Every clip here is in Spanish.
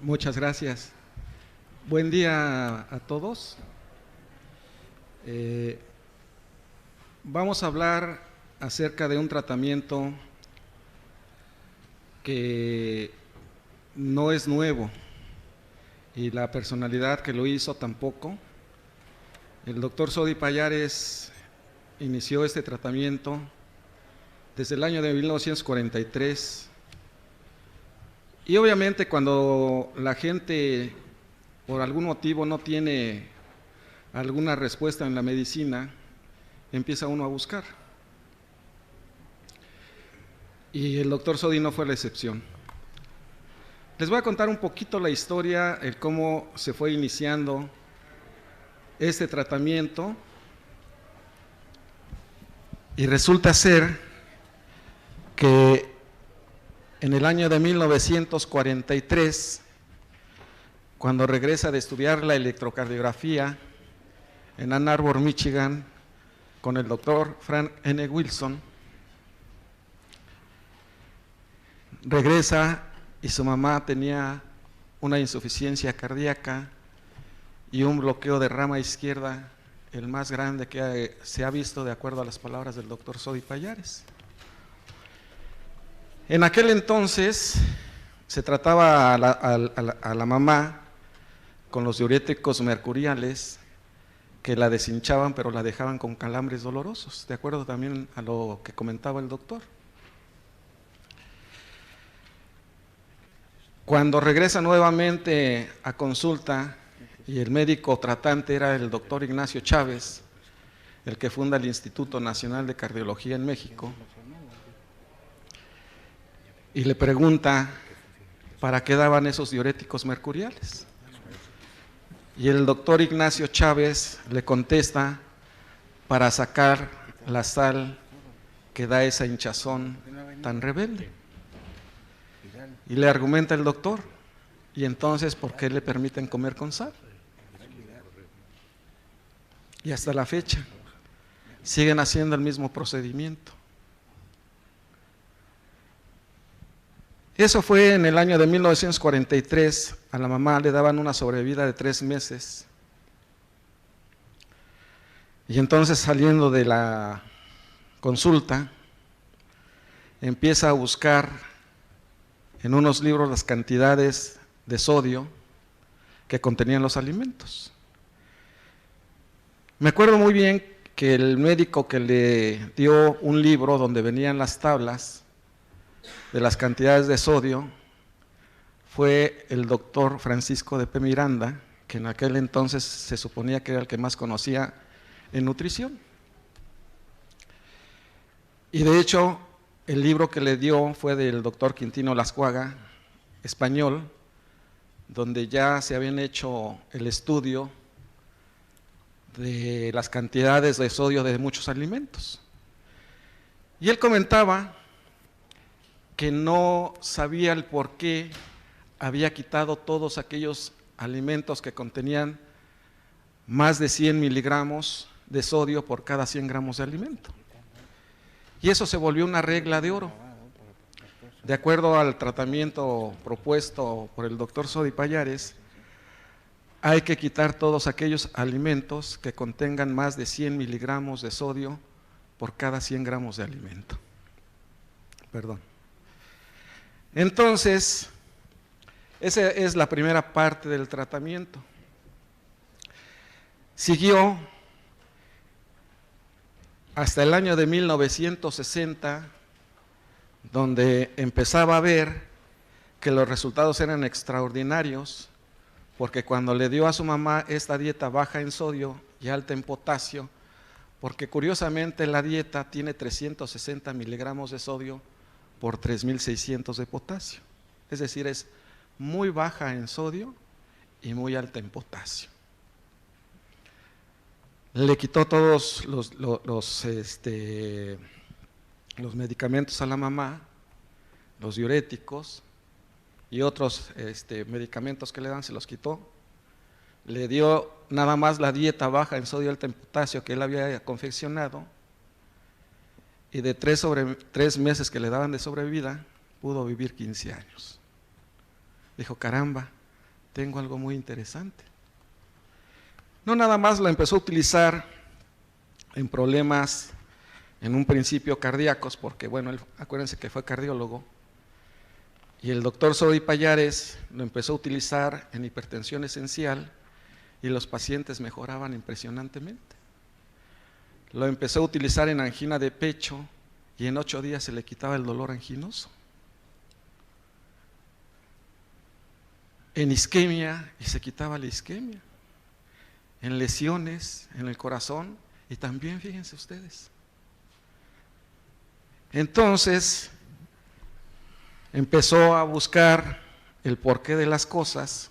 Muchas gracias. Buen día a todos. Vamos a hablar acerca de un tratamiento que no es nuevo y la personalidad que lo hizo tampoco. El doctor Sodi Pallares inició este tratamiento desde el año de 1943 y obviamente cuando la gente por algún motivo no tiene alguna respuesta en la medicina, empieza uno a buscar. Y el doctor Sodi no fue la excepción. Les voy a contar un poquito la historia, el cómo se fue iniciando este tratamiento. Y resulta ser que en el año de 1943, cuando regresa de estudiar la electrocardiografía en Ann Arbor, Michigan, con el doctor Frank N. Wilson, regresa y su mamá tenía una insuficiencia cardíaca y un bloqueo de rama izquierda, el más grande que se ha visto de acuerdo a las palabras del doctor Sodi Pallares. En aquel entonces se trataba a la mamá con los diuréticos mercuriales que la deshinchaban pero la dejaban con calambres dolorosos, de acuerdo también a lo que comentaba el doctor. Cuando regresa nuevamente a consulta y el médico tratante era el doctor Ignacio Chávez, el que funda el Instituto Nacional de Cardiología en México, y le pregunta para qué daban esos diuréticos mercuriales. Y el doctor Ignacio Chávez le contesta para sacar la sal que da esa hinchazón tan rebelde. Y le argumenta el doctor, ¿y entonces por qué le permiten comer con sal? Y hasta la fecha siguen haciendo el mismo procedimiento. Eso fue en el año de 1943, a la mamá le daban una sobrevida de 3 meses. Y entonces saliendo de la consulta, empieza a buscar en unos libros las cantidades de sodio que contenían los alimentos. Me acuerdo muy bien que el médico que le dio un libro donde venían las tablas de las cantidades de sodio fue el doctor Francisco de P. Miranda, que en aquel entonces se suponía que era el que más conocía en nutrición. Y de hecho, el libro que le dio fue del doctor Quintino Lascuaga, español, donde ya se habían hecho el estudio de las cantidades de sodio de muchos alimentos. Y él comentaba que no sabía el por qué había quitado todos aquellos alimentos que contenían más de 100 miligramos de sodio por cada 100 gramos de alimento. Y eso se volvió una regla de oro. De acuerdo al tratamiento propuesto por el doctor Sodi Pallares, hay que quitar todos aquellos alimentos que contengan más de 100 miligramos de sodio por cada 100 gramos de alimento. Perdón. Entonces, esa es la primera parte del tratamiento. Siguió hasta el año de 1960, donde empezaba a ver que los resultados eran extraordinarios, porque cuando le dio a su mamá esta dieta baja en sodio y alta en potasio, porque curiosamente la dieta tiene 360 miligramos de sodio por 3.600 de potasio, es decir, es muy baja en sodio y muy alta en potasio. Le quitó todos los medicamentos a la mamá, los diuréticos y otros medicamentos que le dan, se los quitó. Le dio nada más la dieta baja en sodio, alta en potasio que él había confeccionado, y de 3 meses que le daban de sobrevida, pudo vivir 15 años. Dijo, caramba, tengo algo muy interesante. No nada más lo empezó a utilizar en problemas, en un principio cardíacos, porque bueno, acuérdense que fue cardiólogo, y el doctor Sodi Pallares lo empezó a utilizar en hipertensión esencial y los pacientes mejoraban impresionantemente. Lo empezó a utilizar en angina de pecho y en 8 días se le quitaba el dolor anginoso. En isquemia y se quitaba la isquemia. En lesiones en el corazón y también, fíjense ustedes. Entonces empezó a buscar el porqué de las cosas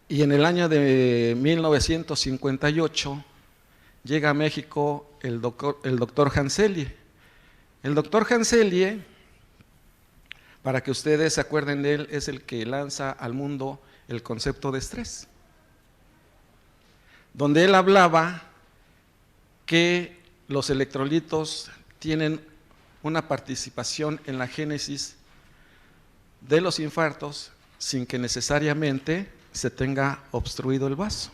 y en el año de 1958 llega a México el doctor Hanselje. El doctor Hanselje, para que ustedes se acuerden de él, es el que lanza al mundo el concepto de estrés, donde él hablaba que los electrolitos tienen una participación en la génesis de los infartos sin que necesariamente se tenga obstruido el vaso.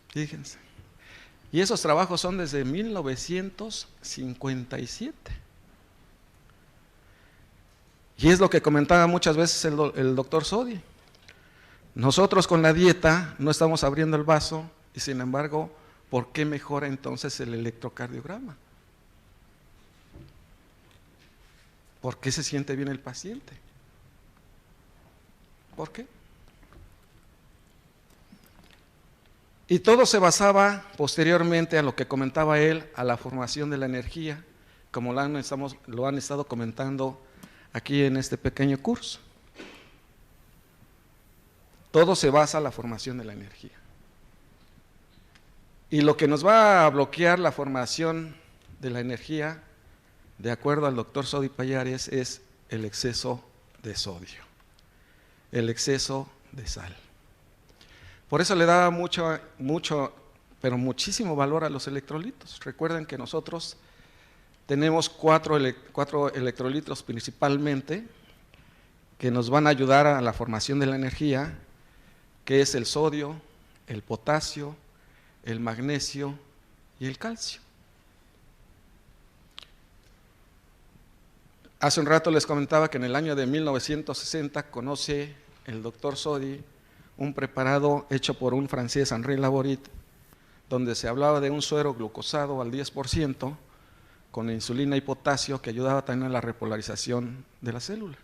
Fíjense. Y esos trabajos son desde 1957. Y es lo que comentaba muchas veces el doctor Sodi. Nosotros con la dieta no estamos abriendo el vaso y sin embargo, ¿por qué mejora entonces el electrocardiograma? ¿Por qué se siente bien el paciente? ¿Por qué? Y todo se basaba posteriormente a lo que comentaba él, a la formación de la energía, como lo han estado comentando aquí en este pequeño curso. Todo se basa en la formación de la energía. Y lo que nos va a bloquear la formación de la energía, de acuerdo al doctor Sodi Pallares, es el exceso de sodio, el exceso de sal. Por eso le daba mucho, pero muchísimo valor a los electrolitos. Recuerden que nosotros tenemos cuatro electrolitos principalmente que nos van a ayudar a la formación de la energía, que es el sodio, el potasio, el magnesio y el calcio. Hace un rato les comentaba que en el año de 1960 conoce el doctor Sodi un preparado hecho por un francés, Henri Laborit, donde se hablaba de un suero glucosado al 10% con insulina y potasio que ayudaba también a la repolarización de la célula,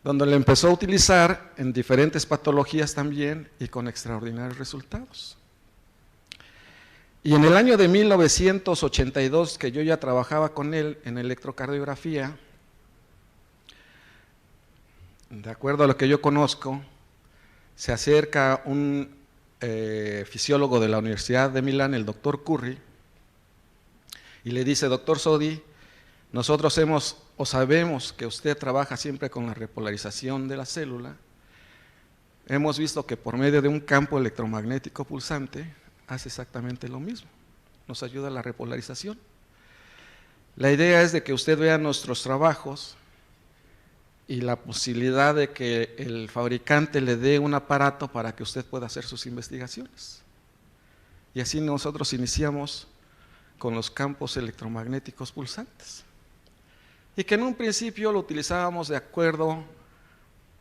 donde lo empezó a utilizar en diferentes patologías también y con extraordinarios resultados. Y en el año de 1982, que yo ya trabajaba con él en electrocardiografía, de acuerdo a lo que yo conozco, se acerca un fisiólogo de la Universidad de Milán, el doctor Curry, y le dice: doctor Sodi, nosotros sabemos que usted trabaja siempre con la repolarización de la célula. Hemos visto que por medio de un campo electromagnético pulsante hace exactamente lo mismo, nos ayuda a la repolarización. La idea es de que usted vea nuestros trabajos y la posibilidad de que el fabricante le dé un aparato para que usted pueda hacer sus investigaciones. Y así nosotros iniciamos con los campos electromagnéticos pulsantes. Y que en un principio lo utilizábamos de acuerdo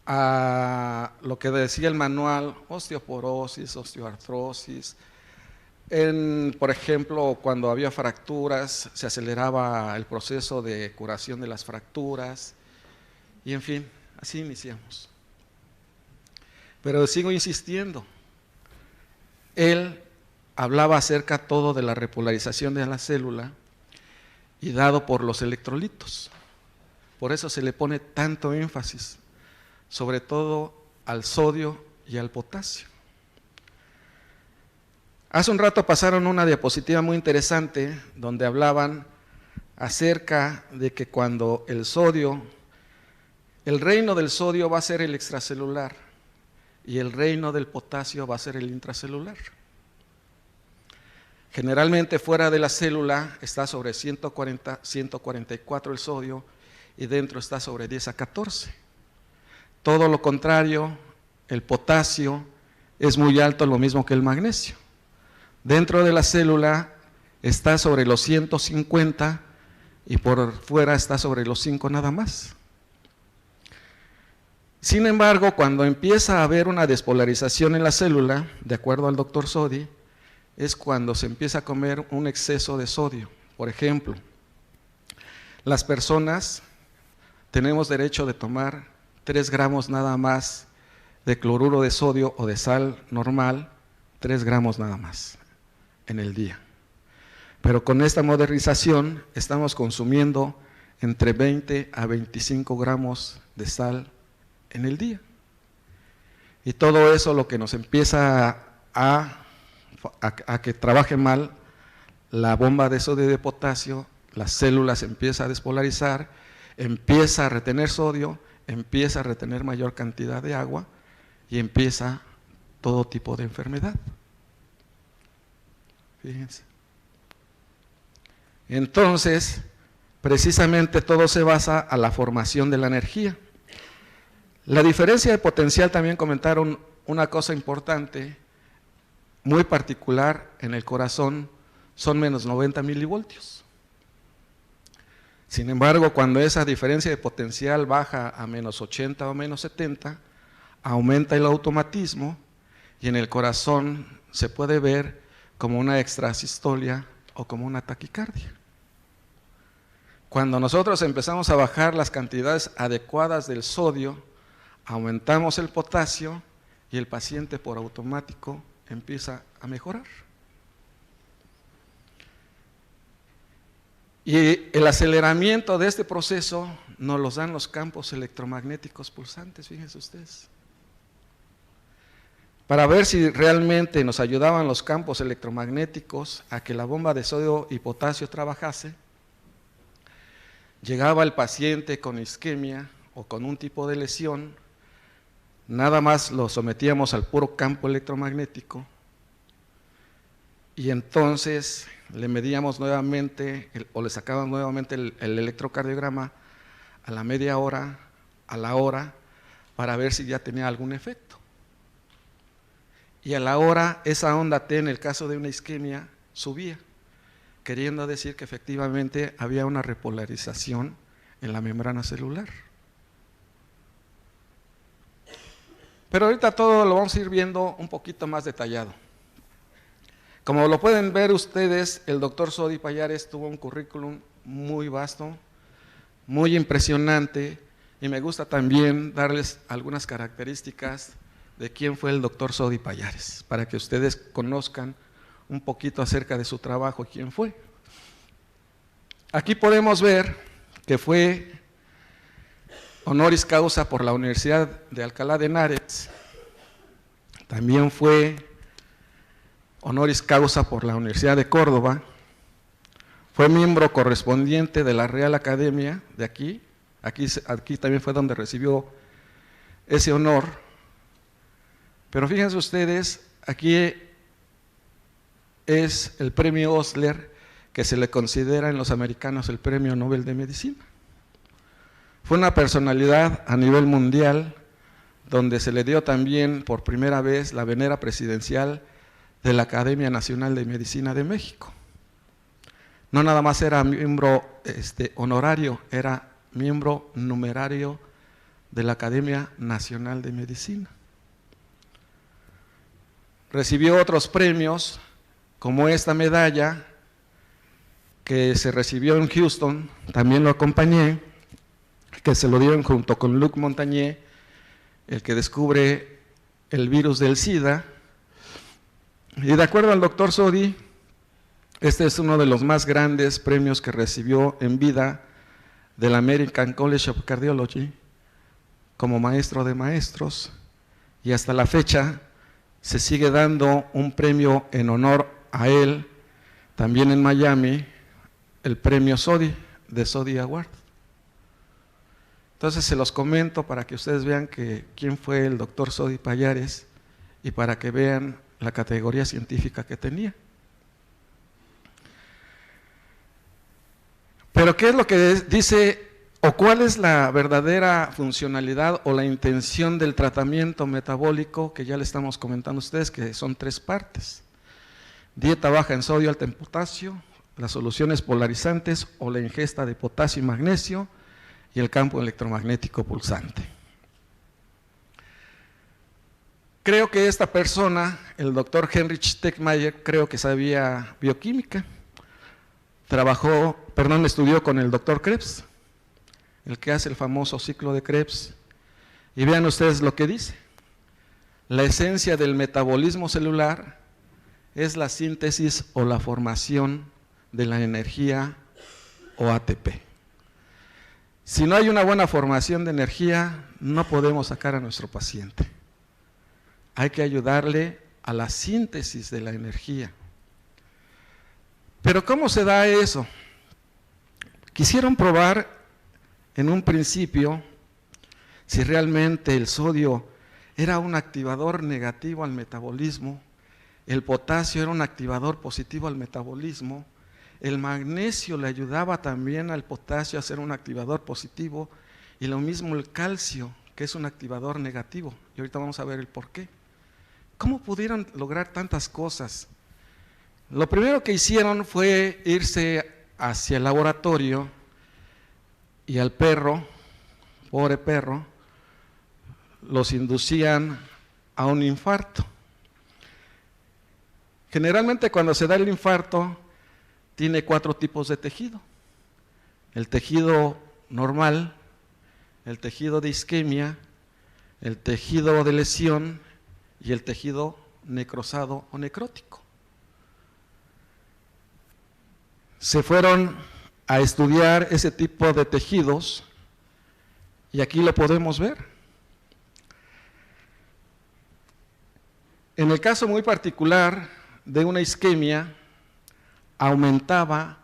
a lo que decía el manual: osteoporosis, osteoartrosis. Por ejemplo, cuando había fracturas, se aceleraba el proceso de curación de las fracturas. Y en fin, así iniciamos. Pero sigo insistiendo, él hablaba acerca todo de la repolarización de la célula y dado por los electrolitos. Por eso se le pone tanto énfasis, sobre todo al sodio y al potasio. Hace un rato pasaron una diapositiva muy interesante donde hablaban acerca de que cuando el reino del sodio va a ser el extracelular y el reino del potasio va a ser el intracelular. Generalmente fuera de la célula está sobre 140, 144 el sodio y dentro está sobre 10 a 14. Todo lo contrario, el potasio es muy alto, lo mismo que el magnesio. Dentro de la célula está sobre los 150 y por fuera está sobre los 5 nada más. Sin embargo, cuando empieza a haber una despolarización en la célula, de acuerdo al doctor Sodi, es cuando se empieza a comer un exceso de sodio. Por ejemplo, las personas tenemos derecho de tomar 3 gramos nada más de cloruro de sodio o de sal normal, 3 gramos nada más en el día. Pero con esta modernización estamos consumiendo entre 20 a 25 gramos de sal en el día. Y todo eso lo que nos empieza a que trabaje mal la bomba de sodio y de potasio, las células empiezan a despolarizar, empieza a retener sodio, empieza a retener mayor cantidad de agua y empieza todo tipo de enfermedad. Fíjense. Entonces, precisamente todo se basa a la formación de la energía. La diferencia de potencial, también comentaron una cosa importante, muy particular en el corazón, son menos 90 milivoltios. Sin embargo, cuando esa diferencia de potencial baja a menos 80 o menos 70, aumenta el automatismo y en el corazón se puede ver como una extrasistolia o como una taquicardia. Cuando nosotros empezamos a bajar las cantidades adecuadas del sodio, aumentamos el potasio y el paciente por automático empieza a mejorar. Y el aceleramiento de este proceso nos los dan los campos electromagnéticos pulsantes, fíjense ustedes. Para ver si realmente nos ayudaban los campos electromagnéticos a que la bomba de sodio y potasio trabajase, llegaba el paciente con isquemia o con un tipo de lesión, nada más lo sometíamos al puro campo electromagnético y entonces le medíamos nuevamente o le sacábamos nuevamente el electrocardiograma a la media hora, a la hora, para ver si ya tenía algún efecto. Y a la hora esa onda T en el caso de una isquemia subía, queriendo decir que efectivamente había una repolarización en la membrana celular. Pero ahorita todo lo vamos a ir viendo un poquito más detallado. Como lo pueden ver ustedes, el doctor Sodi Pallares tuvo un currículum muy vasto, muy impresionante, y me gusta también darles algunas características de quién fue el doctor Sodi Pallares, para que ustedes conozcan un poquito acerca de su trabajo, quién fue. Aquí podemos ver que fue honoris causa por la Universidad de Alcalá de Henares, también fue honoris causa por la Universidad de Córdoba, fue miembro correspondiente de la Real Academia de aquí también fue donde recibió ese honor. Pero fíjense ustedes, aquí es el premio Osler, que se le considera en los americanos el premio Nobel de Medicina. Fue una personalidad a nivel mundial, donde se le dio también por primera vez la venera presidencial de la Academia Nacional de Medicina de México. No nada más era miembro honorario, era miembro numerario de la Academia Nacional de Medicina. Recibió otros premios, como esta medalla que se recibió en Houston, también lo acompañé, que se lo dieron junto con Luc Montagnier, el que descubre el virus del SIDA. Y de acuerdo al doctor Sodi, este es uno de los más grandes premios que recibió en vida del American College of Cardiology como maestro de maestros, y hasta la fecha se sigue dando un premio en honor a él, también en Miami, el premio Sodi, de Sodi Award. Entonces se los comento para que ustedes vean quién fue el doctor Sodi Pallares y para que vean la categoría científica que tenía. Pero ¿qué es lo que dice ¿O cuál es la verdadera funcionalidad o la intención del tratamiento metabólico que ya le estamos comentando a ustedes, que son 3 partes? Dieta baja en sodio, alta en potasio, las soluciones polarizantes o la ingesta de potasio y magnesio y el campo electromagnético pulsante. Creo que esta persona, el doctor Heinrich Steckmayer, creo que sabía bioquímica, estudió con el doctor Krebs, el que hace el famoso ciclo de Krebs, y vean ustedes lo que dice: la esencia del metabolismo celular es la síntesis o la formación de la energía o ATP. Si no hay una buena formación de energía, no podemos sacar a nuestro paciente. Hay que ayudarle a la síntesis de la energía. Pero ¿cómo se da eso? Quisieron probar en un principio si realmente el sodio era un activador negativo al metabolismo, el potasio era un activador positivo al metabolismo, el magnesio le ayudaba también al potasio a ser un activador positivo, y lo mismo el calcio, que es un activador negativo. Y ahorita vamos a ver el por qué. ¿Cómo pudieron lograr tantas cosas? Lo primero que hicieron fue irse hacia el laboratorio y al perro, pobre perro, los inducían a un infarto. Generalmente cuando se da el infarto tiene 4 tipos de tejido: el tejido normal, el tejido de isquemia, el tejido de lesión y el tejido necrosado o necrótico. Se fueron a estudiar ese tipo de tejidos y aquí lo podemos ver. En el caso muy particular de una isquemia, aumentaba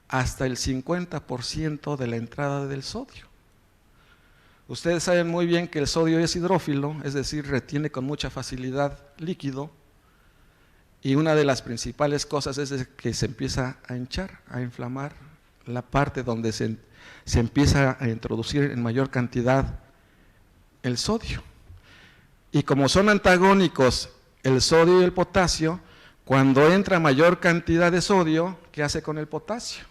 hasta el 50% de la entrada del sodio. Ustedes saben muy bien que el sodio es hidrófilo, es decir, retiene con mucha facilidad líquido, y una de las principales cosas es que se empieza a hinchar, a inflamar la parte donde se empieza a introducir en mayor cantidad el sodio. Y como son antagónicos el sodio y el potasio, cuando entra mayor cantidad de sodio, ¿qué hace con el potasio?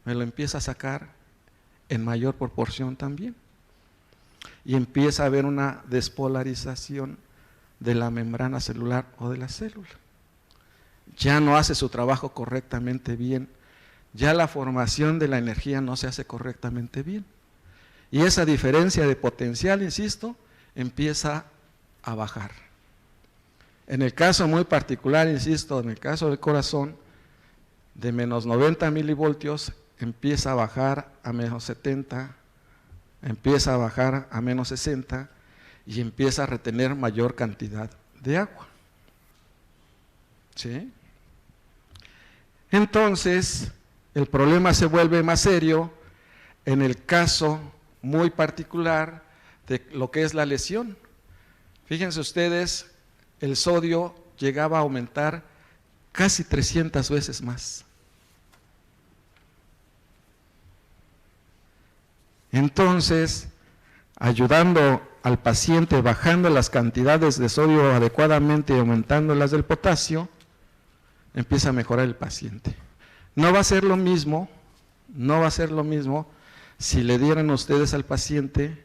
Me lo empieza a sacar en mayor proporción también. Y empieza a haber una despolarización de la membrana celular o de la célula. Ya no hace su trabajo correctamente bien, ya la formación de la energía no se hace correctamente bien. Y esa diferencia de potencial, insisto, empieza a bajar. En el caso muy particular, insisto, en el caso del corazón, de menos 90 milivoltios empieza a bajar a menos 70, empieza a bajar a menos 60 y empieza a retener mayor cantidad de agua. ¿Sí? Entonces, el problema se vuelve más serio en el caso muy particular de lo que es la lesión. Fíjense ustedes, el sodio llegaba a aumentar casi 300 veces más. Entonces, ayudando al paciente, bajando las cantidades de sodio adecuadamente y aumentando las del potasio, empieza a mejorar el paciente. No va a ser lo mismo, si le dieran ustedes al paciente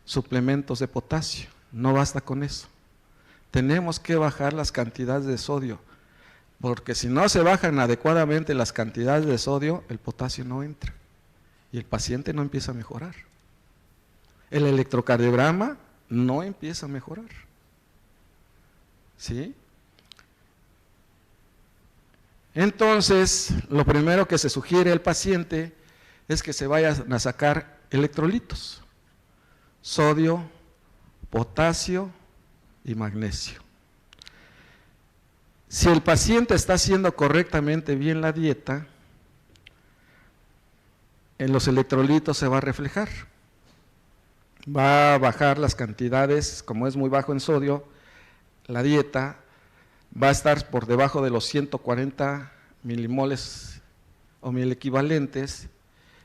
suplementos de potasio. No basta con eso. Tenemos que bajar las cantidades de sodio, porque si no se bajan adecuadamente las cantidades de sodio, el potasio no entra y el paciente no empieza a mejorar. El electrocardiograma no empieza a mejorar. ¿Sí? Entonces, lo primero que se sugiere al paciente es que se vayan a sacar electrolitos: sodio, potasio y magnesio. Si el paciente está haciendo correctamente bien la dieta, en los electrolitos se va a reflejar. Va a bajar las cantidades, como es muy bajo en sodio, la dieta va a estar por debajo de los 140 milimoles o mil equivalentes,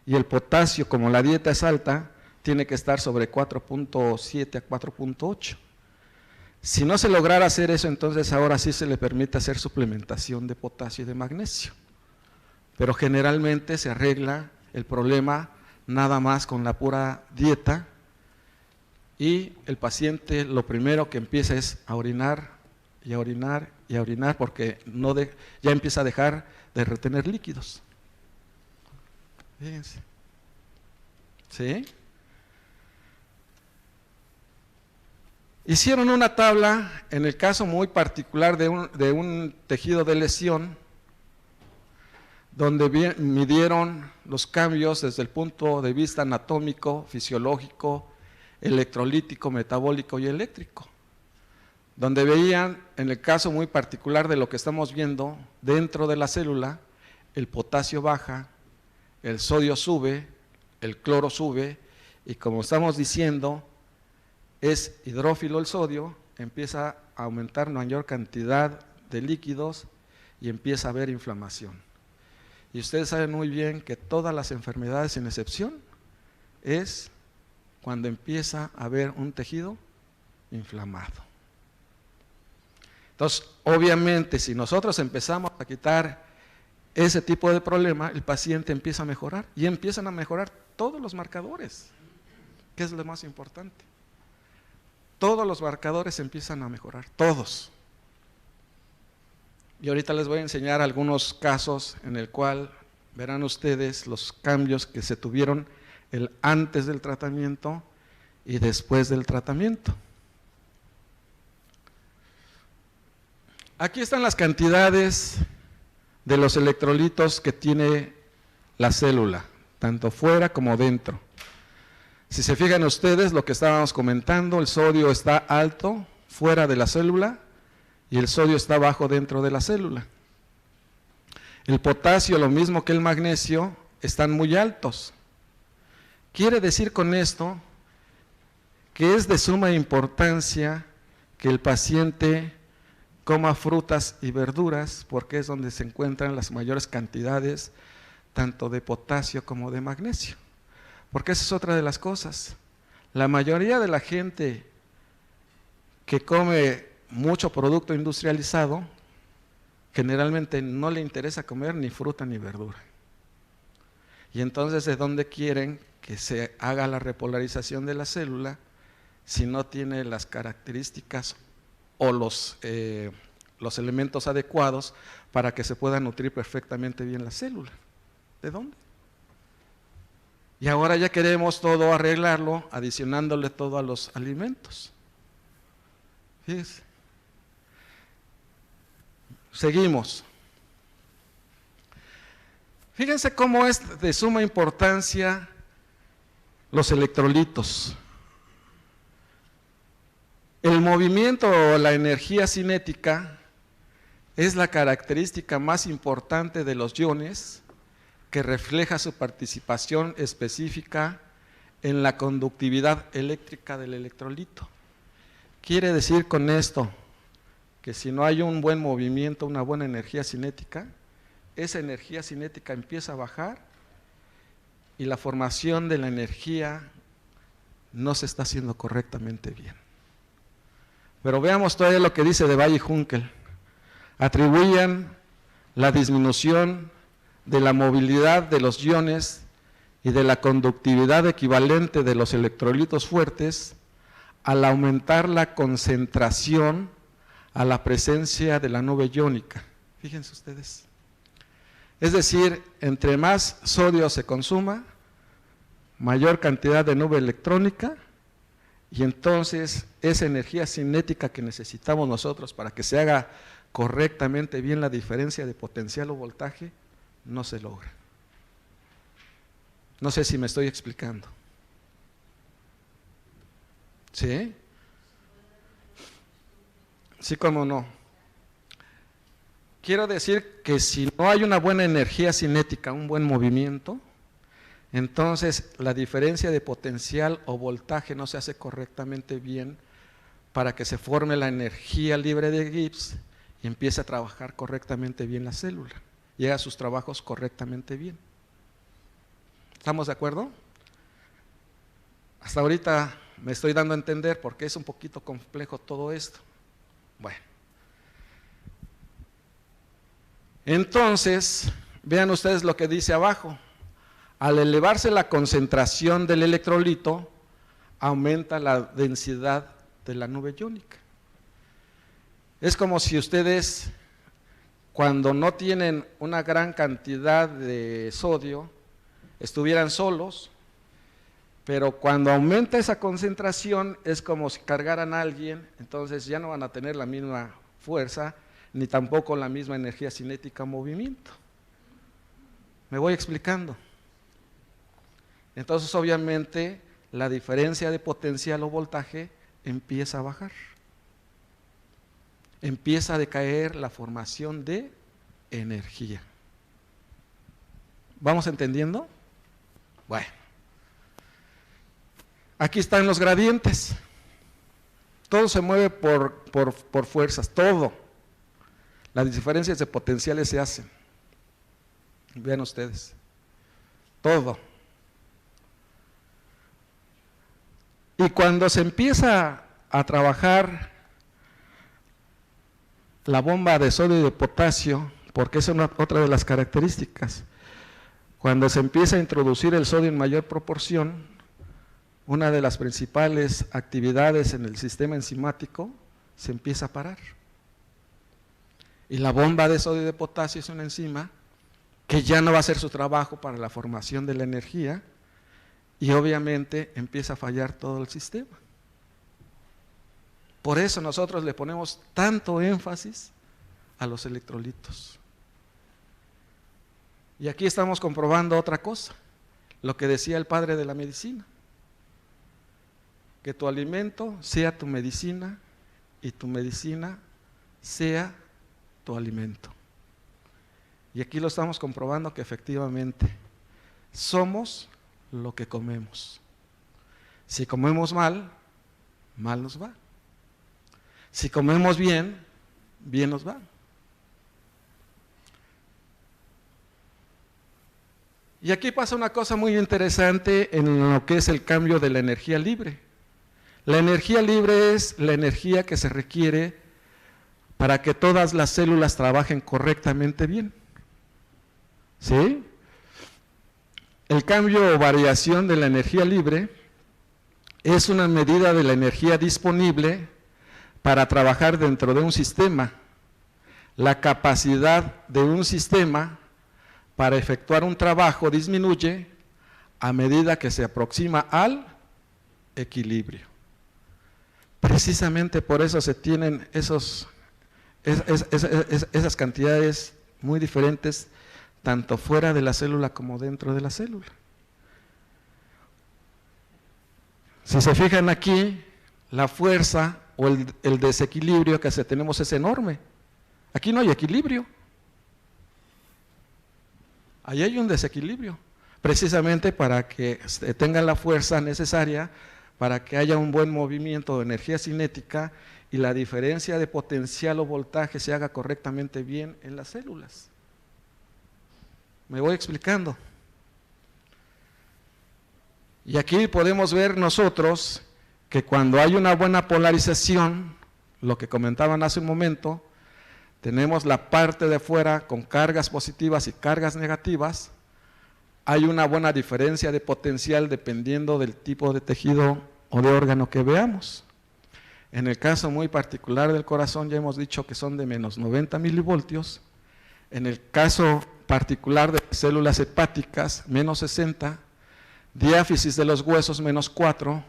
y el potasio, como la dieta es alta, tiene que estar sobre 4.7 a 4.8. Si no se lograra hacer eso, entonces ahora sí se le permite hacer suplementación de potasio y de magnesio. Pero generalmente se arregla el problema nada más con la pura dieta, y el paciente lo primero que empieza es a orinar y a orinar y a orinar, porque ya empieza a dejar de retener líquidos. Fíjense. ¿Sí? Hicieron una tabla en el caso muy particular de un tejido de lesión, donde midieron los cambios desde el punto de vista anatómico, fisiológico, electrolítico, metabólico y eléctrico, donde veían, en el caso muy particular de lo que estamos viendo, dentro de la célula, el potasio baja, el sodio sube, el cloro sube, y como estamos diciendo, es hidrófilo el sodio, empieza a aumentar mayor cantidad de líquidos y empieza a haber inflamación. Y ustedes saben muy bien que todas las enfermedades, sin excepción, es cuando empieza a haber un tejido inflamado. Entonces, obviamente, si nosotros empezamos a quitar ese tipo de problema, el paciente empieza a mejorar, y empiezan a mejorar todos los marcadores, que es lo más importante. Todos los marcadores empiezan a mejorar, todos. Y ahorita les voy a enseñar algunos casos en el cual verán ustedes los cambios que se tuvieron el antes del tratamiento y después del tratamiento. Aquí están las cantidades de los electrolitos que tiene la célula, tanto fuera como dentro. Si se fijan ustedes lo que estábamos comentando, el sodio está alto fuera de la célula y el sodio está bajo dentro de la célula. El potasio, lo mismo que el magnesio, están muy altos. Quiere decir con esto que es de suma importancia que el paciente coma frutas y verduras, porque es donde se encuentran las mayores cantidades tanto de potasio como de magnesio. Porque esa es otra de las cosas. La mayoría de la gente que come mucho producto industrializado, generalmente no le interesa comer ni fruta ni verdura. Y entonces, ¿de dónde quieren que se haga la repolarización de la célula si no tiene las características o los elementos adecuados para que se pueda nutrir perfectamente bien la célula? ¿De dónde? Y ahora ya queremos todo arreglarlo, adicionándole todo a los alimentos. Fíjense. Seguimos. Fíjense cómo es de suma importancia los electrolitos. El movimiento o la energía cinética es la característica más importante de los iones, que refleja su participación específica en la conductividad eléctrica del electrolito. Quiere decir con esto que si no hay un buen movimiento, una buena energía cinética, esa energía cinética empieza a bajar y la formación de la energía no se está haciendo correctamente bien. Pero veamos todavía lo que dice de Valle y Junkel. Atribuían la disminución de la movilidad de los iones y de la conductividad equivalente de los electrolitos fuertes al aumentar la concentración a la presencia de la nube iónica. Fíjense ustedes. Es decir, entre más sodio se consuma, mayor cantidad de nube electrónica, y entonces esa energía cinética que necesitamos nosotros para que se haga correctamente bien la diferencia de potencial o voltaje, no se logra. No sé si me estoy explicando. ¿Sí? Sí, cómo no. Quiero decir que si no hay una buena energía cinética, un buen movimiento, entonces la diferencia de potencial o voltaje no se hace correctamente bien para que se forme la energía libre de Gibbs y empiece a trabajar correctamente bien la célula, y haga sus trabajos correctamente bien. ¿Estamos de acuerdo? Hasta ahorita me estoy dando a entender porque es un poquito complejo todo esto. Bueno. Entonces, vean ustedes lo que dice abajo. Al elevarse la concentración del electrolito, aumenta la densidad de la nube iónica. Es como si ustedes, cuando no tienen una gran cantidad de sodio, estuvieran solos, pero cuando aumenta esa concentración es como si cargaran a alguien, entonces ya no van a tener la misma fuerza, ni tampoco la misma energía cinética o movimiento. ¿Me voy explicando? Entonces obviamente la diferencia de potencial o voltaje empieza a bajar. Empieza a decaer la formación de energía. ¿Vamos entendiendo? Bueno. Aquí están los gradientes. Todo se mueve por fuerzas, todo. Las diferencias de potenciales se hacen. Vean ustedes. Todo. Y cuando se empieza a trabajar la bomba de sodio y de potasio, porque esa es otra de las características, cuando se empieza a introducir el sodio en mayor proporción, una de las principales actividades en el sistema enzimático se empieza a parar. Y la bomba de sodio y de potasio es una enzima que ya no va a hacer su trabajo para la formación de la energía y obviamente empieza a fallar todo el sistema. Por eso nosotros le ponemos tanto énfasis a los electrolitos. Y aquí estamos comprobando otra cosa, lo que decía el padre de la medicina, que tu alimento sea tu medicina y tu medicina sea tu alimento. Y aquí lo estamos comprobando que efectivamente somos lo que comemos. Si comemos mal, mal nos va. Si comemos bien, bien nos va. Y aquí pasa una cosa muy interesante en lo que es el cambio de la energía libre. La energía libre es la energía que se requiere para que todas las células trabajen correctamente bien. ¿Sí? El cambio o variación de la energía libre es una medida de la energía disponible para trabajar dentro de un sistema. La capacidad de un sistema para efectuar un trabajo disminuye a medida que se aproxima al equilibrio. Precisamente por eso se tienen esas cantidades muy diferentes, tanto fuera de la célula como dentro de la célula. Si se fijan aquí, la fuerza o el desequilibrio que tenemos es enorme. Aquí no hay equilibrio. Ahí hay un desequilibrio, precisamente para que tengan la fuerza necesaria para que haya un buen movimiento de energía cinética y la diferencia de potencial o voltaje se haga correctamente bien en las células. ¿Me voy explicando? Y aquí podemos ver nosotros que cuando hay una buena polarización, lo que comentaban hace un momento, tenemos la parte de fuera con cargas positivas y cargas negativas, hay una buena diferencia de potencial dependiendo del tipo de tejido o de órgano que veamos. En el caso muy particular del corazón ya hemos dicho que son de menos 90 milivoltios, en el caso particular de células hepáticas, menos 60, diáfisis de los huesos, menos 4,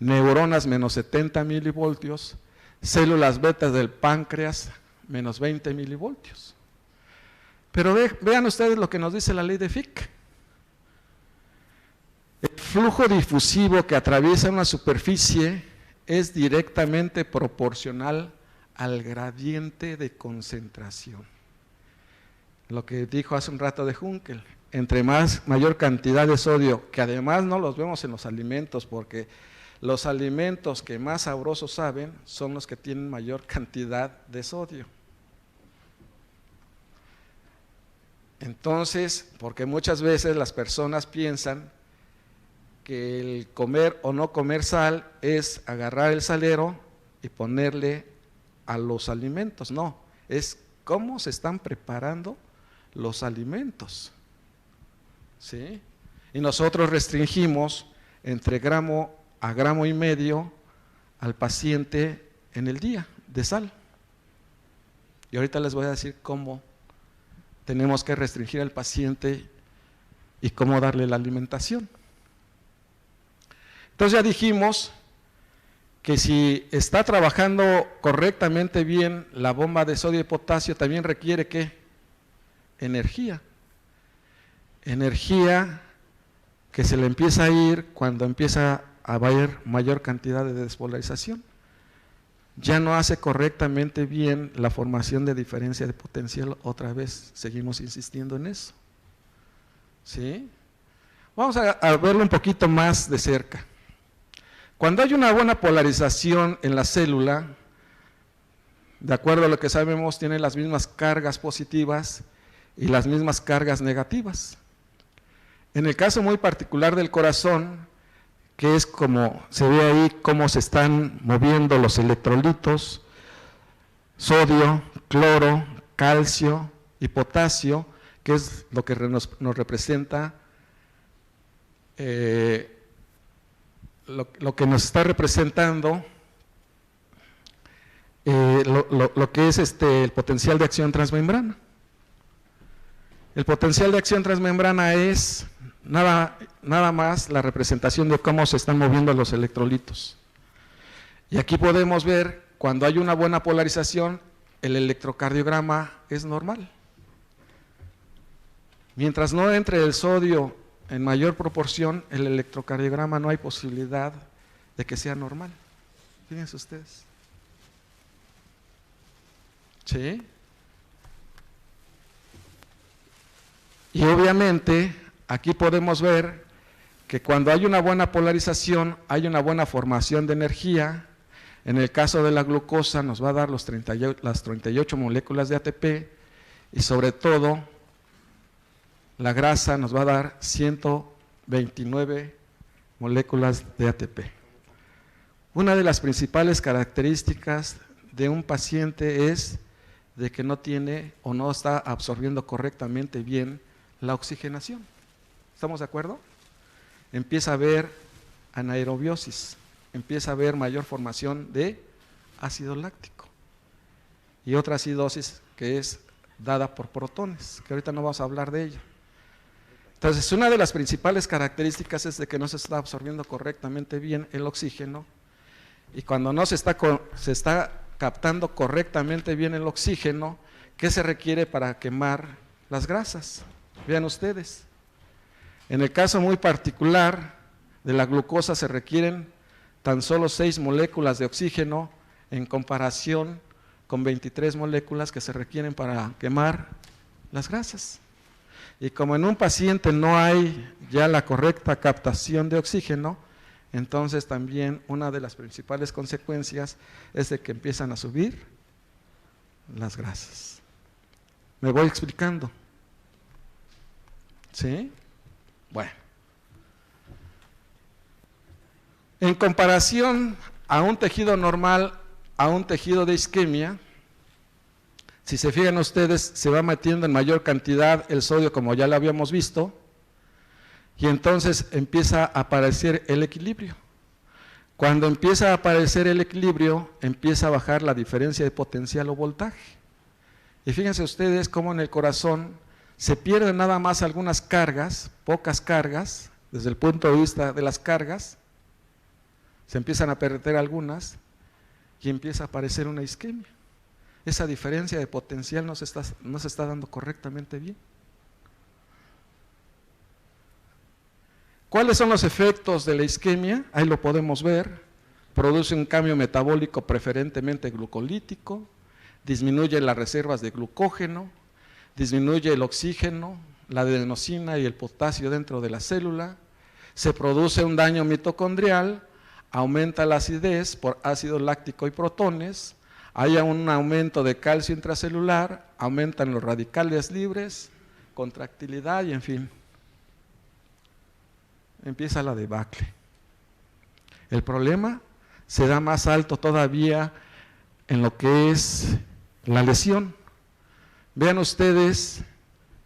neuronas, menos 70 milivoltios, células betas del páncreas, menos 20 milivoltios. Pero vean ustedes lo que nos dice la ley de Fick. El flujo difusivo que atraviesa una superficie es directamente proporcional al gradiente de concentración. Lo que dijo hace un rato de Hunkel, entre mayor cantidad de sodio, que además no los vemos en los alimentos, porque los alimentos que más sabrosos saben son los que tienen mayor cantidad de sodio. Entonces, porque muchas veces las personas piensan que el comer o no comer sal es agarrar el salero y ponerle a los alimentos. No, es cómo se están preparando los alimentos. ¿Sí? Y nosotros restringimos entre gramo a gramo y medio al paciente en el día de sal. Y ahorita les voy a decir cómo tenemos que restringir al paciente y cómo darle la alimentación. Entonces ya dijimos que si está trabajando correctamente bien la bomba de sodio y potasio, también requiere ¿qué? Energía. Energía que se le empieza a ir cuando empieza a haber mayor cantidad de despolarización. Ya no hace correctamente bien la formación de diferencia de potencial, otra vez seguimos insistiendo en eso. ¿Sí? Vamos a verlo un poquito más de cerca. Cuando hay una buena polarización en la célula, de acuerdo a lo que sabemos, tiene las mismas cargas positivas y las mismas cargas negativas. En el caso muy particular del corazón, que es como se ve ahí cómo se están moviendo los electrolitos, sodio, cloro, calcio y potasio, que es lo que nos representa, lo que nos está representando lo que es el potencial de acción transmembrana. El potencial de acción transmembrana es nada más la representación de cómo se están moviendo los electrolitos. Y aquí podemos ver, cuando hay una buena polarización, el electrocardiograma es normal. Mientras no entre el sodio en mayor proporción, el electrocardiograma no hay posibilidad de que sea normal. Fíjense ustedes. ¿Sí? Y obviamente, aquí podemos ver que cuando hay una buena polarización, hay una buena formación de energía. En el caso de la glucosa nos va a dar las 38 moléculas de ATP y sobre todo la grasa nos va a dar 129 moléculas de ATP. Una de las principales características de un paciente es de que no tiene o no está absorbiendo correctamente bien la oxigenación. ¿Estamos de acuerdo? Empieza a haber anaerobiosis, empieza a haber mayor formación de ácido láctico y otra acidosis que es dada por protones, que ahorita no vamos a hablar de ella. Entonces, una de las principales características es de que no se está absorbiendo correctamente bien el oxígeno, y cuando no se está captando correctamente bien el oxígeno, ¿qué se requiere para quemar las grasas? Vean ustedes, en el caso muy particular de la glucosa se requieren tan solo 6 moléculas de oxígeno en comparación con 23 moléculas que se requieren para quemar las grasas. Y como en un paciente no hay ya la correcta captación de oxígeno, entonces también una de las principales consecuencias es de que empiezan a subir las grasas. ¿Me voy explicando? ¿Sí? Bueno. En comparación a un tejido normal, a un tejido de isquemia, si se fijan ustedes, se va metiendo en mayor cantidad el sodio, como ya lo habíamos visto, y entonces empieza a aparecer el equilibrio. Cuando empieza a aparecer el equilibrio, empieza a bajar la diferencia de potencial o voltaje. Y fíjense ustedes cómo en el corazón se pierden nada más algunas cargas, pocas cargas, desde el punto de vista de las cargas, se empiezan a perder algunas y empieza a aparecer una isquemia. Esa diferencia de potencial no se está dando correctamente bien. ¿Cuáles son los efectos de la isquemia? Ahí lo podemos ver. Produce un cambio metabólico preferentemente glucolítico, disminuye las reservas de glucógeno, disminuye el oxígeno, la adenosina y el potasio dentro de la célula, se produce un daño mitocondrial, aumenta la acidez por ácido láctico y protones, hay un aumento de calcio intracelular, aumentan los radicales libres, contractilidad y en fin, empieza la debacle. El problema se da más alto todavía en lo que es la lesión. Vean ustedes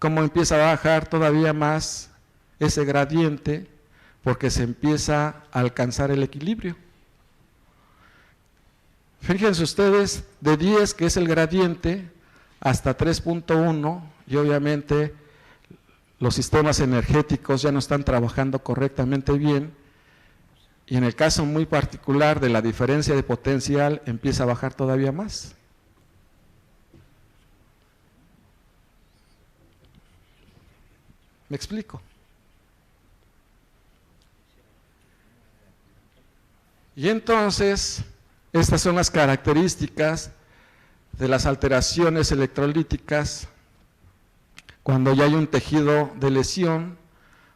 cómo empieza a bajar todavía más ese gradiente, porque se empieza a alcanzar el equilibrio. Fíjense ustedes, de 10, que es el gradiente, hasta 3.1, y obviamente los sistemas energéticos ya no están trabajando correctamente bien, y en el caso muy particular de la diferencia de potencial empieza a bajar todavía más. ¿Me explico? Y entonces, estas son las características de las alteraciones electrolíticas. Cuando ya hay un tejido de lesión,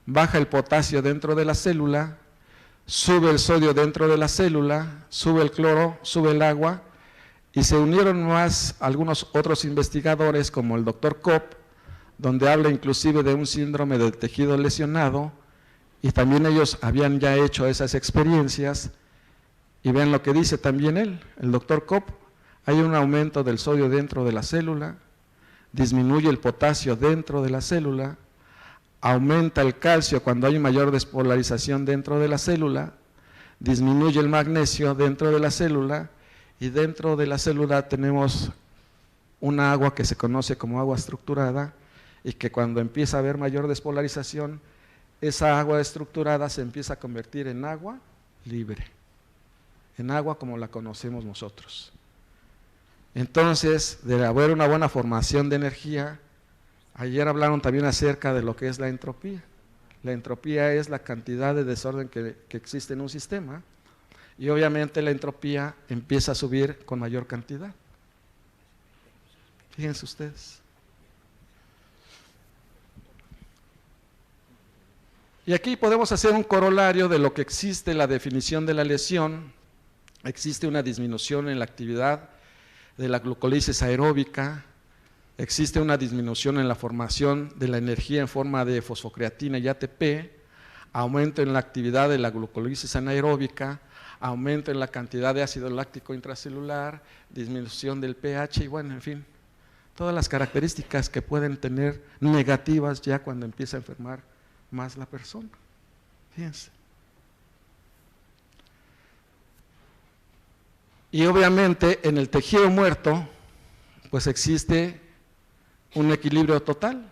baja el potasio dentro de la célula, sube el sodio dentro de la célula, sube el cloro, sube el agua, y se unieron más algunos otros investigadores como el doctor Kopp, donde habla inclusive de un síndrome del tejido lesionado, y también ellos habían ya hecho esas experiencias, y vean lo que dice también él, el doctor Kopp: hay un aumento del sodio dentro de la célula, disminuye el potasio dentro de la célula, aumenta el calcio cuando hay mayor despolarización dentro de la célula, disminuye el magnesio dentro de la célula, y dentro de la célula tenemos una agua que se conoce como agua estructurada, y que cuando empieza a haber mayor despolarización, esa agua estructurada se empieza a convertir en agua libre, en agua como la conocemos nosotros. Entonces, de haber una buena formación de energía, ayer hablaron también acerca de lo que es la entropía. La entropía es la cantidad de desorden que existe en un sistema, y obviamente la entropía empieza a subir con mayor cantidad. Fíjense ustedes. Y aquí podemos hacer un corolario de lo que existe la definición de la lesión. Existe una disminución en la actividad de la glucólisis aeróbica, existe una disminución en la formación de la energía en forma de fosfocreatina y ATP, aumento en la actividad de la glucólisis anaeróbica, aumento en la cantidad de ácido láctico intracelular, disminución del pH y bueno, en fin, todas las características que pueden tener negativas ya cuando empieza a enfermar más la persona. Fíjense. Y obviamente en el tejido muerto, pues existe un equilibrio total.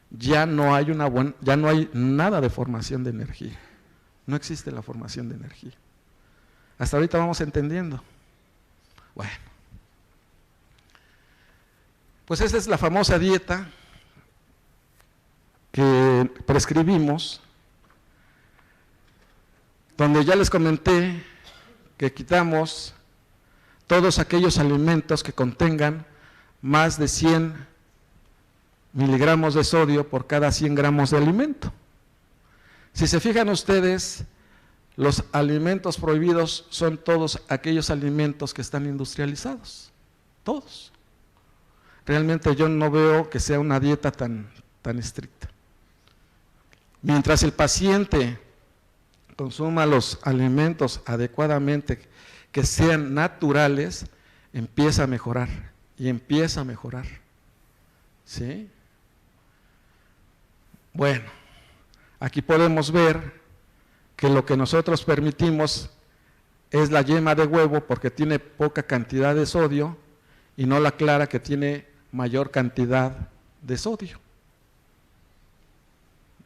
Ya no hay nada de formación de energía. No existe la formación de energía. Hasta ahorita vamos entendiendo. Bueno, pues esta es la famosa dieta que prescribimos, donde ya les comenté que quitamos todos aquellos alimentos que contengan más de 100 miligramos de sodio por cada 100 gramos de alimento. Si se fijan ustedes, los alimentos prohibidos son todos aquellos alimentos que están industrializados, todos. Realmente yo no veo que sea una dieta tan estricta. Mientras el paciente consuma los alimentos adecuadamente, que sean naturales, empieza a mejorar y empieza a mejorar. ¿Sí? Bueno, aquí podemos ver que lo que nosotros permitimos es la yema de huevo porque tiene poca cantidad de sodio y no la clara que tiene mayor cantidad de sodio.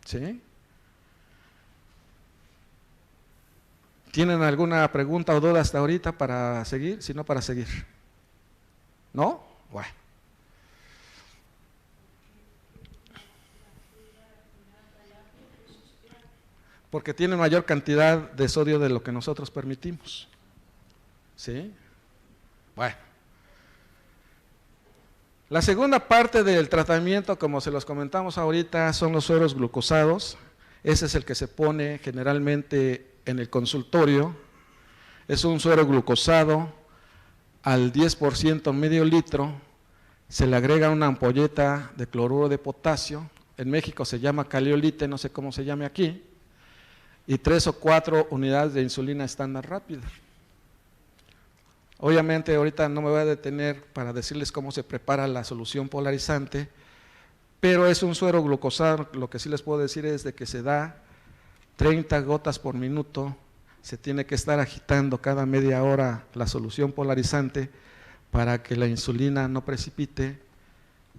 ¿Sí? ¿Tienen alguna pregunta o duda hasta ahorita para seguir? Si no, para seguir. ¿No? Bueno. Porque tiene mayor cantidad de sodio de lo que nosotros permitimos. ¿Sí? Bueno. La segunda parte del tratamiento, como se los comentamos ahorita, son los sueros glucosados. Ese es el que se pone generalmente en el consultorio. Es un suero glucosado al 10% medio litro. Se le agrega una ampolleta de cloruro de potasio en México se llama caliolite, no sé cómo se llame aquí, y 3 o 4 unidades de insulina estándar rápida. Obviamente ahorita no me voy a detener para decirles cómo se prepara la solución polarizante, pero es un suero glucosado. Lo que sí les puedo decir es de que se da 30 gotas por minuto, se tiene que estar agitando cada media hora la solución polarizante para que la insulina no precipite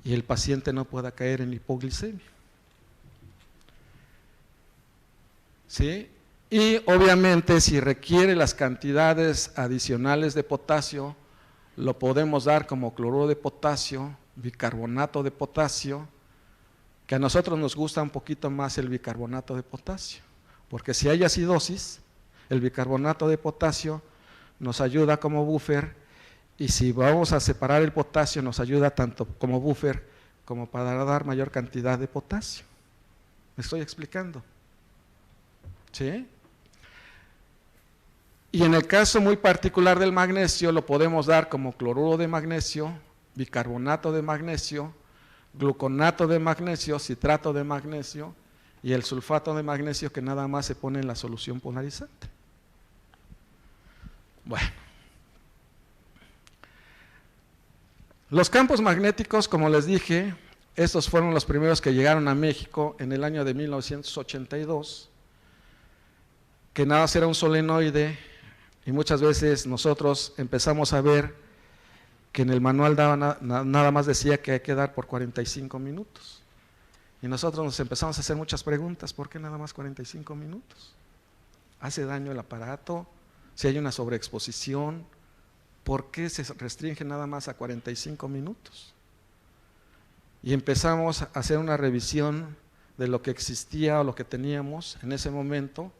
y el paciente no pueda caer en hipoglicemia. ¿Sí? Y obviamente si requiere las cantidades adicionales de potasio, lo podemos dar como cloruro de potasio, bicarbonato de potasio, que a nosotros nos gusta un poquito más el bicarbonato de potasio, porque si hay acidosis, el bicarbonato de potasio nos ayuda como buffer, y si vamos a separar el potasio nos ayuda tanto como buffer como para dar mayor cantidad de potasio. ¿Me estoy explicando? ¿Sí? Y en el caso muy particular del magnesio lo podemos dar como cloruro de magnesio, bicarbonato de magnesio, gluconato de magnesio, citrato de magnesio y el sulfato de magnesio, que nada más se pone en la solución polarizante. Bueno, los campos magnéticos, como les dije, estos fueron los primeros que llegaron a México en el año de 1982, que nada más era un solenoide, y muchas veces nosotros empezamos a ver que en el manual nada más decía que hay que dar por 45 minutos. Y nosotros nos empezamos a hacer muchas preguntas: ¿por qué nada más 45 minutos? ¿Hace daño el aparato? Si hay una sobreexposición, ¿por qué se restringe nada más a 45 minutos? Y empezamos a hacer una revisión de lo que existía o lo que teníamos en ese momento.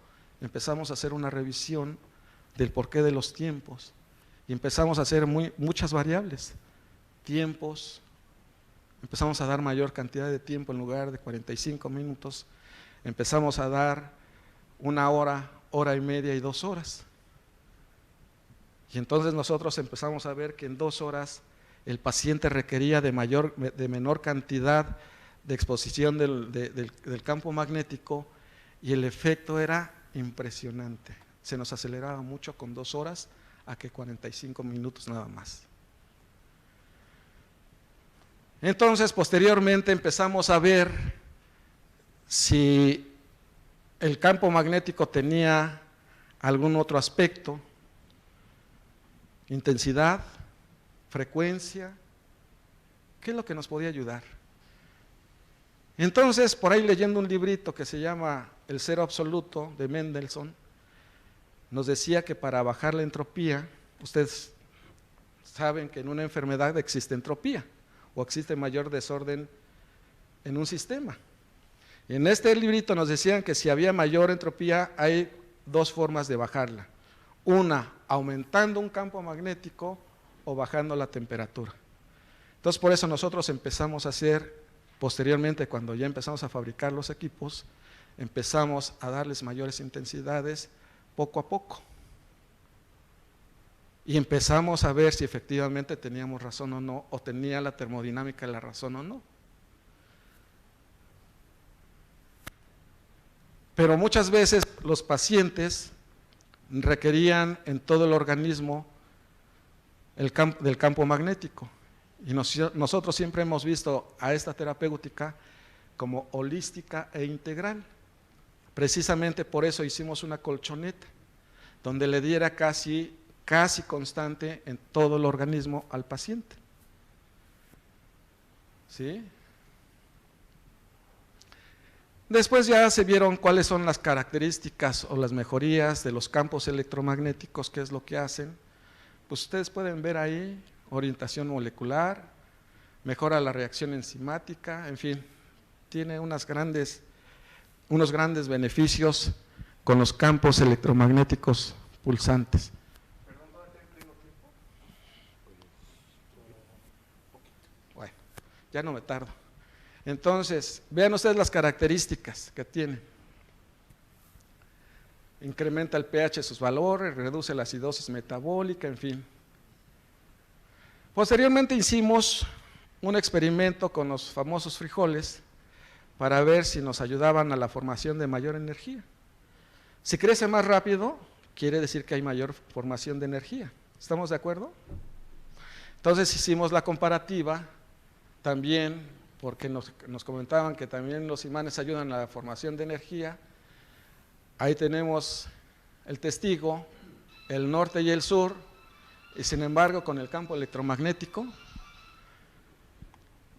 Empezamos a hacer una revisión del porqué de los tiempos y empezamos a hacer muchas variables, tiempos, empezamos a dar mayor cantidad de tiempo en lugar de 45 minutos, empezamos a dar 1 hora, hora y media y 2 horas. Y entonces nosotros empezamos a ver que en 2 horas el paciente requería de menor cantidad de exposición del campo magnético, y el efecto era impresionante. Se nos aceleraba mucho con 2 horas a que 45 minutos nada más. Entonces, posteriormente empezamos a ver si el campo magnético tenía algún otro aspecto, intensidad, frecuencia, ¿qué es lo que nos podía ayudar? Entonces, por ahí leyendo un librito que se llama El cero absoluto de Mendelssohn, nos decía que para bajar la entropía, ustedes saben que en una enfermedad existe entropía o existe mayor desorden en un sistema. Y en este librito nos decían que si había mayor entropía hay 2 formas de bajarla: una, aumentando un campo magnético, o bajando la temperatura. Entonces por eso nosotros empezamos a hacer, posteriormente cuando ya empezamos a fabricar los equipos, empezamos a darles mayores intensidades poco a poco. Y empezamos a ver si efectivamente teníamos razón o no, o tenía la termodinámica la razón o no. Pero muchas veces los pacientes requerían en todo el organismo del campo magnético. Y nosotros siempre hemos visto a esta terapéutica como holística e integral. Precisamente por eso hicimos una colchoneta, donde le diera casi constante en todo el organismo al paciente. ¿Sí? Después ya se vieron cuáles son las características o las mejorías de los campos electromagnéticos, qué es lo que hacen. Pues ustedes pueden ver ahí: orientación molecular, mejora la reacción enzimática, en fin, tiene unos grandes beneficios con los campos electromagnéticos pulsantes. Perdón, ¿todavía tengo tiempo? Bueno, ya no me tardo. Entonces, vean ustedes las características que tiene. Incrementa el pH de sus valores, reduce la acidosis metabólica, en fin. Posteriormente hicimos un experimento con los famosos frijoles para ver si nos ayudaban a la formación de mayor energía. Si crece más rápido, quiere decir que hay mayor formación de energía. ¿Estamos de acuerdo? Entonces hicimos la comparativa también, porque nos comentaban que también los imanes ayudan a la formación de energía. Ahí tenemos el testigo, el norte y el sur, y sin embargo con el campo electromagnético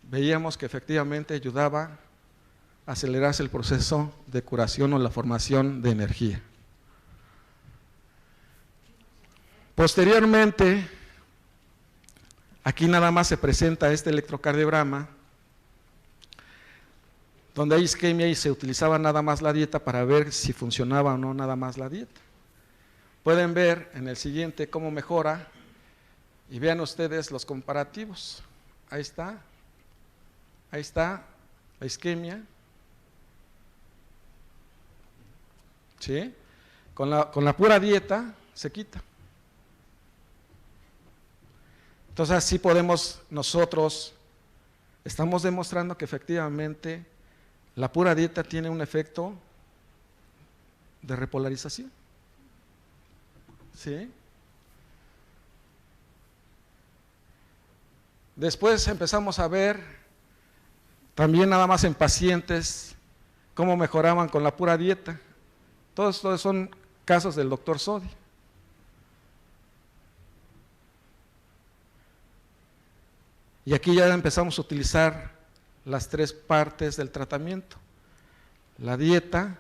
veíamos que efectivamente ayudaba a acelerarse el proceso de curación o la formación de energía. Posteriormente, aquí nada más se presenta este electrocardiograma, donde hay isquemia y se utilizaba nada más la dieta para ver si funcionaba o no nada más la dieta. Pueden ver en el siguiente cómo mejora y vean ustedes los comparativos. Ahí está la isquemia, ¿sí? Con la pura dieta se quita. Entonces así podemos nosotros, estamos demostrando que efectivamente la pura dieta tiene un efecto de repolarización, ¿sí? Después empezamos a ver también nada más en pacientes cómo mejoraban con la pura dieta. Todos estos son casos del doctor Sodi. Y aquí ya empezamos a utilizar las tres partes del tratamiento: la dieta,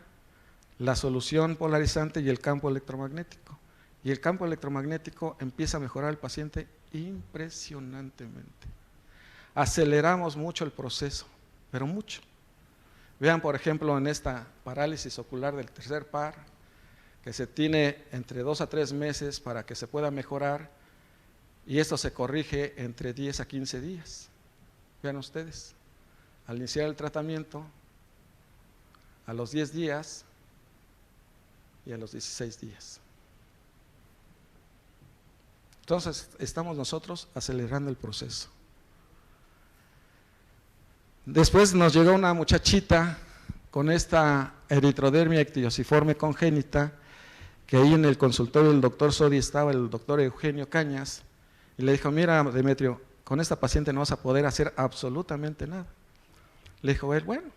la solución polarizante y el campo electromagnético. Y el campo electromagnético empieza a mejorar al paciente impresionantemente. Aceleramos mucho el proceso, pero mucho. Vean, por ejemplo, en esta parálisis ocular del tercer par, que se tiene entre 2 a 3 meses para que se pueda mejorar, y esto se corrige entre 10 a 15 días. Vean ustedes, al iniciar el tratamiento, a los 10 días y a los 16 días. Entonces, estamos nosotros acelerando el proceso. Después nos llegó una muchachita con esta eritrodermia ictiosiforme congénita, que ahí en el consultorio del doctor Sodi estaba el doctor Eugenio Cañas, y le dijo: mira, Demetrio, con esta paciente no vas a poder hacer absolutamente nada. Le dijo él: bueno,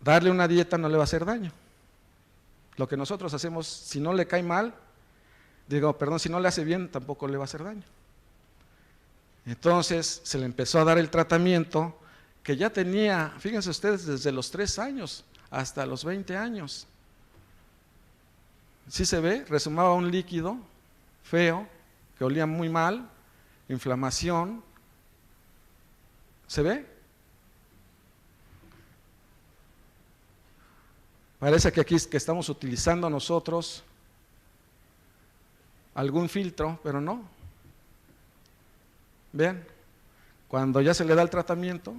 darle una dieta no le va a hacer daño. Lo que nosotros hacemos, si no le cae mal, si no le hace bien, tampoco le va a hacer daño. Entonces se le empezó a dar el tratamiento que ya tenía, fíjense ustedes, desde los 3 años hasta los 20 años. ¿Sí se ve? Resumaba un líquido feo, que olía muy mal, inflamación. ¿Se ve? Parece que aquí que estamos utilizando nosotros algún filtro, pero no. Vean, cuando ya se le da el tratamiento,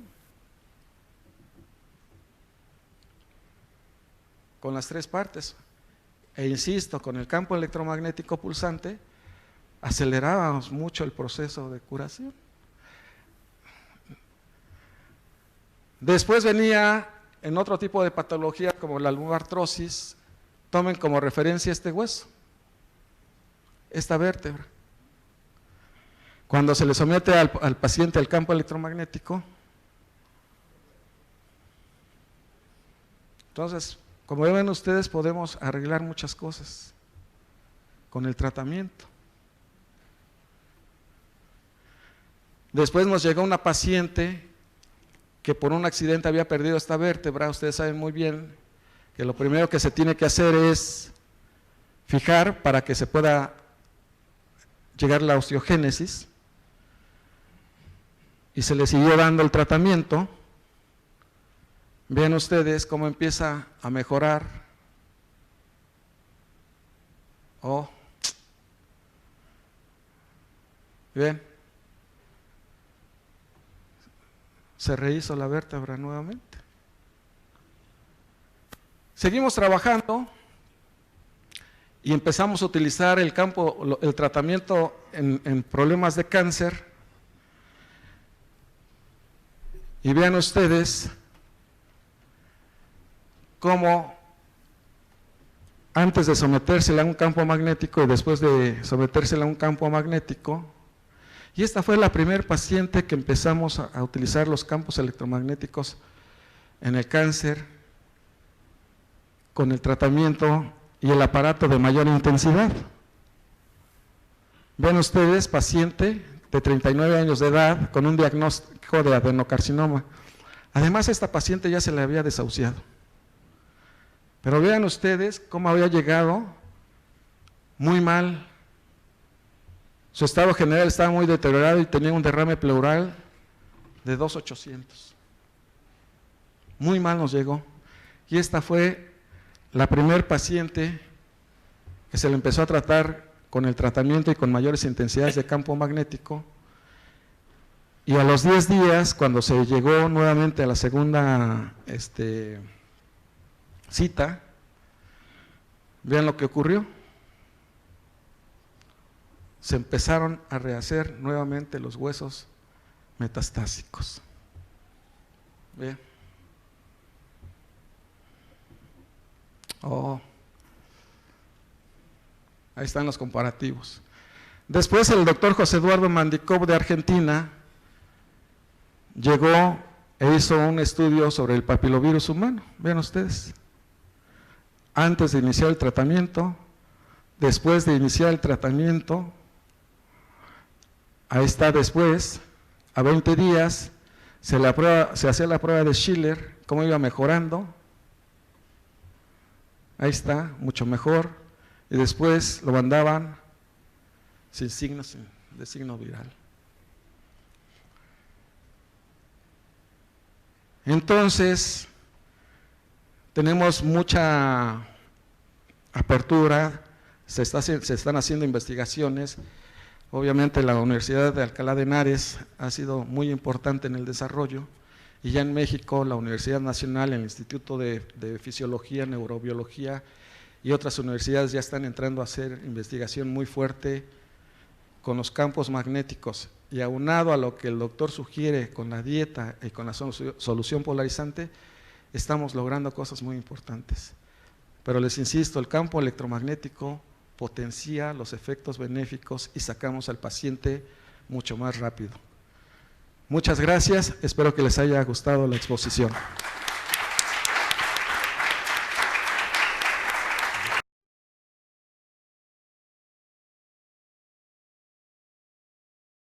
con las 3 partes, e insisto, con el campo electromagnético pulsante, acelerábamos mucho el proceso de curación. Después venía en otro tipo de patología como la lumbartrosis. Tomen como referencia este hueso, esta vértebra. Cuando se le somete al paciente al campo electromagnético, entonces, como ven ustedes, podemos arreglar muchas cosas con el tratamiento. Después nos llegó una paciente que por un accidente había perdido esta vértebra. Ustedes saben muy bien que lo primero que se tiene que hacer es fijar para que se pueda llegar la osteogénesis, y se le siguió dando el tratamiento. Vean ustedes cómo empieza a mejorar. Ven, se rehizo la vértebra nuevamente. Seguimos trabajando y empezamos a utilizar el tratamiento en problemas de cáncer. Y vean ustedes cómo antes de sometérsela a un campo magnético y después de sometérsela a un campo magnético, y esta fue la primera paciente que empezamos a utilizar los campos electromagnéticos en el cáncer con el tratamiento y el aparato de mayor intensidad. Ven ustedes, paciente de 39 años de edad con un diagnóstico de adenocarcinoma. Además, esta paciente ya se le había desahuciado. Pero vean ustedes cómo había llegado muy mal. Su estado general estaba muy deteriorado y tenía un derrame pleural de 2,800. Muy mal nos llegó. Y esta fue la primer paciente que se le empezó a tratar con el tratamiento y con mayores intensidades de campo magnético. Y a los 10 días, cuando se llegó nuevamente a la segunda cita, vean lo que ocurrió. Se empezaron a rehacer nuevamente los huesos metastásicos. Vean. Oh. Ahí están los comparativos. Después el doctor José Eduardo Mandikov de Argentina llegó e hizo un estudio sobre el papilovirus humano. Vean ustedes. Antes de iniciar el tratamiento, después de iniciar el tratamiento, ahí está después, a 20 días, se hacía la prueba de Schiller, cómo iba mejorando. Ahí está, mucho mejor. Y después lo mandaban sin signos de signo viral. Entonces, tenemos mucha apertura, se están haciendo investigaciones. Obviamente la Universidad de Alcalá de Henares ha sido muy importante en el desarrollo, y ya en México la Universidad Nacional, el Instituto de Fisiología, Neurobiología y otras universidades ya están entrando a hacer investigación muy fuerte con los campos magnéticos, y aunado a lo que el doctor sugiere con la dieta y con la solución polarizante, estamos logrando cosas muy importantes. Pero les insisto, el campo electromagnético potencia los efectos benéficos y sacamos al paciente mucho más rápido. Muchas gracias, espero que les haya gustado la exposición.